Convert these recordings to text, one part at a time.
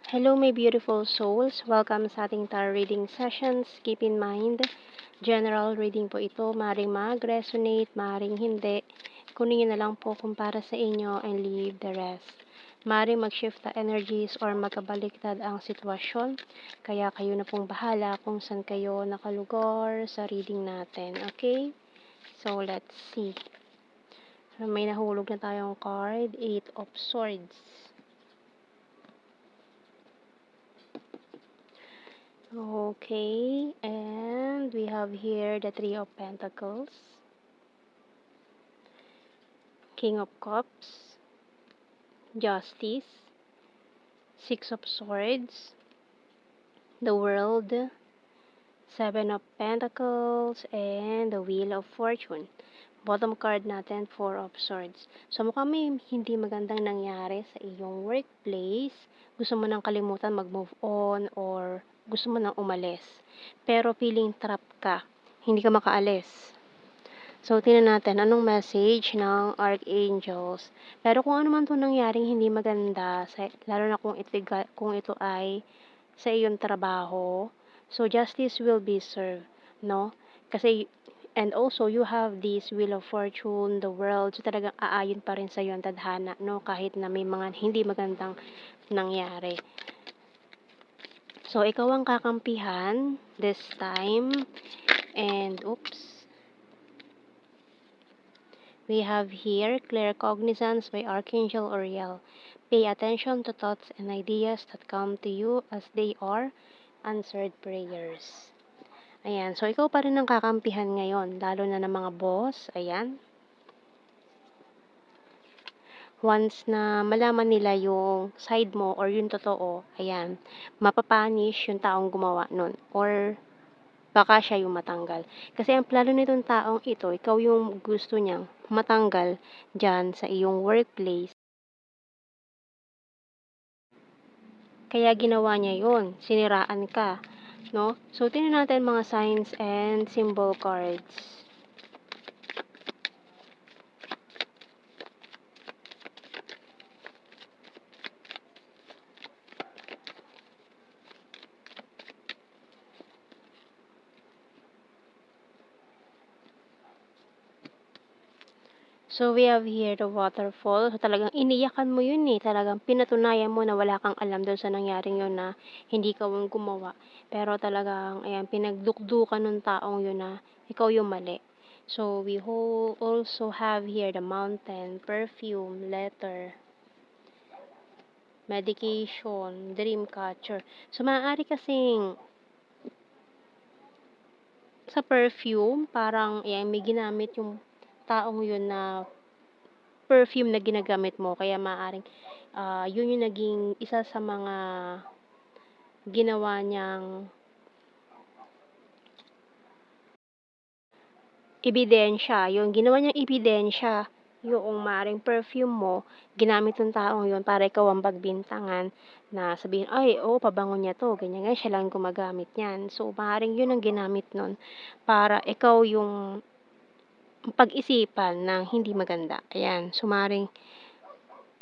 Hello, my beautiful souls. Welcome sa ating tarot reading sessions. Keep in mind, general reading po ito. Maring mag-resonate, maring hindi. Kunin nyo na lang po kung para sa inyo and leave the rest. Maring mag-shift na energies or magkabaliktad ang sitwasyon. Kaya kayo na pong bahala kung saan kayo nakalugor sa reading natin. Okay? So, let's see. May nahulog na tayong card, 8 of Swords. Okay, and we have here the Three of Pentacles, King of Cups, Justice, Six of Swords, the World, Seven of Pentacles, and the Wheel of Fortune. Bottom card natin, Four of Swords. So mukhang may hindi magandang nangyari sa iyong workplace. Gusto mo nang kalimutan mag-move on or gusto mo nang umalis. Pero feeling trap ka. Hindi ka makaalis. So, tingnan natin anong message ng Archangels. Pero kung ano man itong nangyaring hindi maganda, lalo na kung ito ay sa iyong trabaho, so justice will be served, no? Kasi, and also, you have this Wheel of Fortune, the World, so talagang aayon pa rin sa iyo ang tadhana, no? Kahit na may mga hindi magandang nangyari. So, ikaw ang kakampihan this time. And, we have here clear cognizance by Archangel Uriel. Pay attention to thoughts and ideas that come to you as they are answered prayers. Ayan. So, ikaw pa rin ang kakampihan ngayon, lalo na ng mga boss. Ayan. Once na malaman nila yung side mo or yung totoo, ayan, mapapanish yung taong gumawa nun. Or baka siya yung matanggal. Kasi ang plano nitong taong ito, ikaw yung gusto niyang matanggal dyan sa iyong workplace. Kaya ginawa niya yun, siniraan ka, no? So, tingnan natin mga signs and symbol cards. So, we have here the waterfall. So, talagang iniyakan mo yun eh. Talagang pinatunayan mo na wala kang alam doon sa nangyaring yun na hindi ka yung gumawa. Pero talagang, ayan, pinagdukdukan ng taong yun na ikaw yung mali. So, we also have here the mountain, perfume, letter, medication, dream catcher. So, maaari kasing sa perfume, parang, ayan, may ginamit yung taong yun na perfume na ginagamit mo. Kaya maaaring yun yung naging isa sa mga ginawa niyang ebidensya. Yung ginawa niyang ebidensya, yung maaaring perfume mo, ginamit ng taong yun para ikaw ang pagbintangan na sabihin, ay, oo, pabango niya to, ganyan nga, siya lang gumagamit niyan. So, maaaring yun ang ginamit nun para ikaw yung pag-isipan ng hindi maganda. Ayan, so maaaring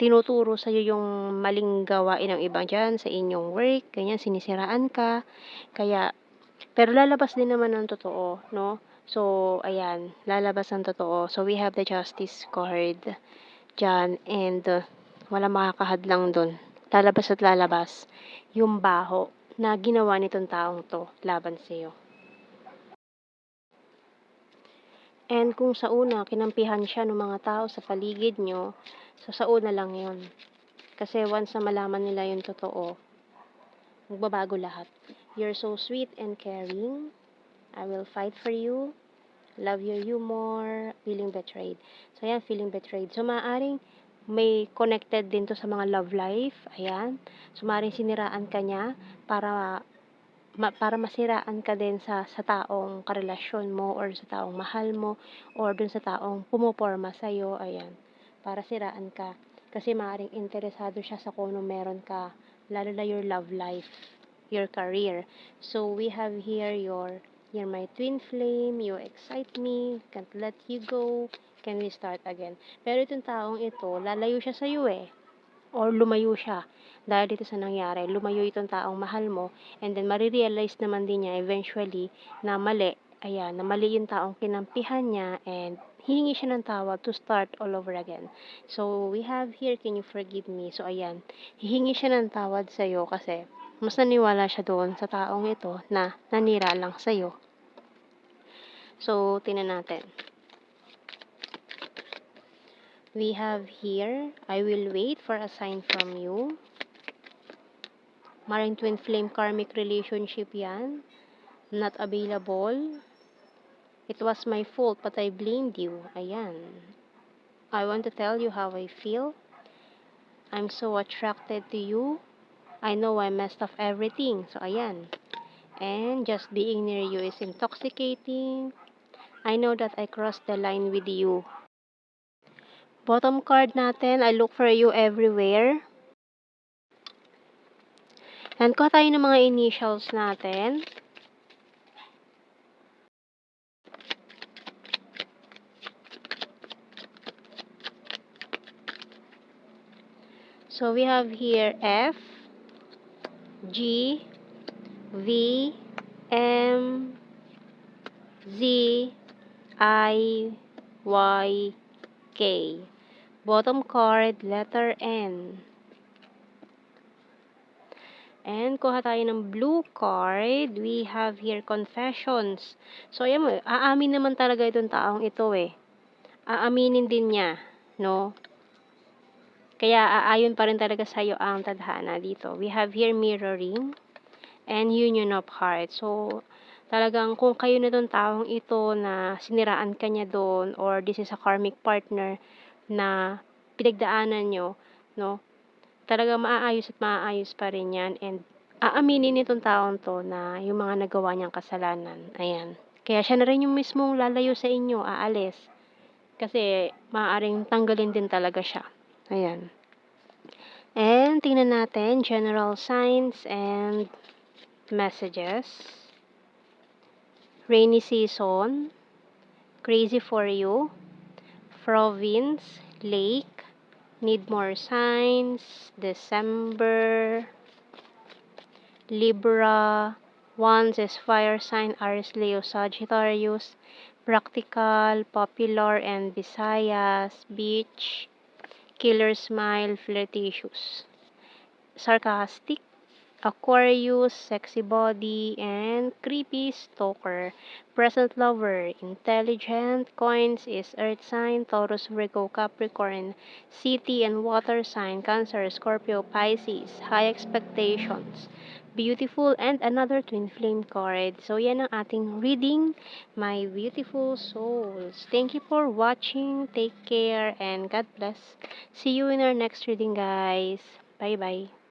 tinuturo sa'yo yung maling gawain ng iba diyan sa inyong work, ganyan, sinisiraan ka. Kaya, pero lalabas din naman ang totoo, no? So, ayan, lalabas ang totoo. So, we have the justice card diyan and walang makakahadlang dun. Lalabas at lalabas yung baho na ginawa nitong taong to laban sa'yo. And kung sa una, kinampihan siya ng mga tao sa paligid nyo, so sa una lang yun. Kasi once na malaman nila yung totoo, magbabago lahat. You're so sweet and caring. I will fight for you. Love your humor. Feeling betrayed. So, ayan, feeling betrayed. So, maaaring may connected din to sa mga love life. Ayan. So, maaaring siniraan ka niya para masiraan ka din sa taong karelasyon mo or sa taong mahal mo or dun sa taong pumuporma sa'yo. Ayan. Para siraan ka. Kasi maaaring interesado siya sa kung anong meron ka. Lalo na your love life, your career. So, we have here you're my twin flame, you excite me, can't let you go, can we start again? Pero itong taong ito, lalayo siya sa'yo eh. or lumayo siya dahil dito sa nangyari. Lumayo itong taong mahal mo, and then marirealize naman din niya eventually na mali. Ayan, na mali yung taong kinampihan niya, and hihingi siya ng tawad to start all over again. So, we have here, can you forgive me? So, ayan, hihingi siya ng tawad sa'yo kasi mas naniwala siya doon sa taong ito na nanira lang sa'yo. So, tingnan natin. We have here, I will wait for a sign from you. Maring twin flame karmic relationship yan. Not available. It was my fault but I blamed you. Ayan. I want to tell you how I feel. I'm so attracted to you. I know I messed up everything. So, ayan. And just being near you is intoxicating. I know that I crossed the line with you. Bottom card natin, I look for you everywhere. And kuha tayo ng mga initials natin. So, we have here F, G, V, M, Z, I, Y, K. Bottom card, letter N. And kuha tayo ng blue card. We have here confessions. So, ayan mo, aamin naman talaga itong taong ito eh. Aaminin din niya, no? Kaya aayon pa rin talaga sa'yo ang tadhana dito. We have here mirroring and union of hearts. So, talagang kung kayo na itong taong ito na siniraan ka niya doon, or this is a karmic partner na pinagdaanan nyo, no? Talagang maaayos at maaayos pa rin yan, and aaminin nitong taong to na yung mga nagawa niyang kasalanan. Ayan. Kaya siya na rin yung mismong lalayo sa inyo, aalis. Kasi maaaring tanggalin din talaga siya. Ayan. And tingnan natin general signs and messages. Rainy season, crazy for you, province, lake, need more signs, December, Libra, Wands is fire sign, Aries, Leo, Sagittarius, practical, popular, and Visayas, beach, killer smile, flirtatious, sarcastic, Aquarius, sexy body, and creepy stalker. Present lover, intelligent, coins is earth sign, Taurus, Virgo, Capricorn, city and water sign, Cancer, Scorpio, Pisces, high expectations, beautiful, and another twin flame card. So, yan ang ating reading, my beautiful souls. Thank you for watching. Take care and God bless. See you in our next reading, guys. Bye-bye.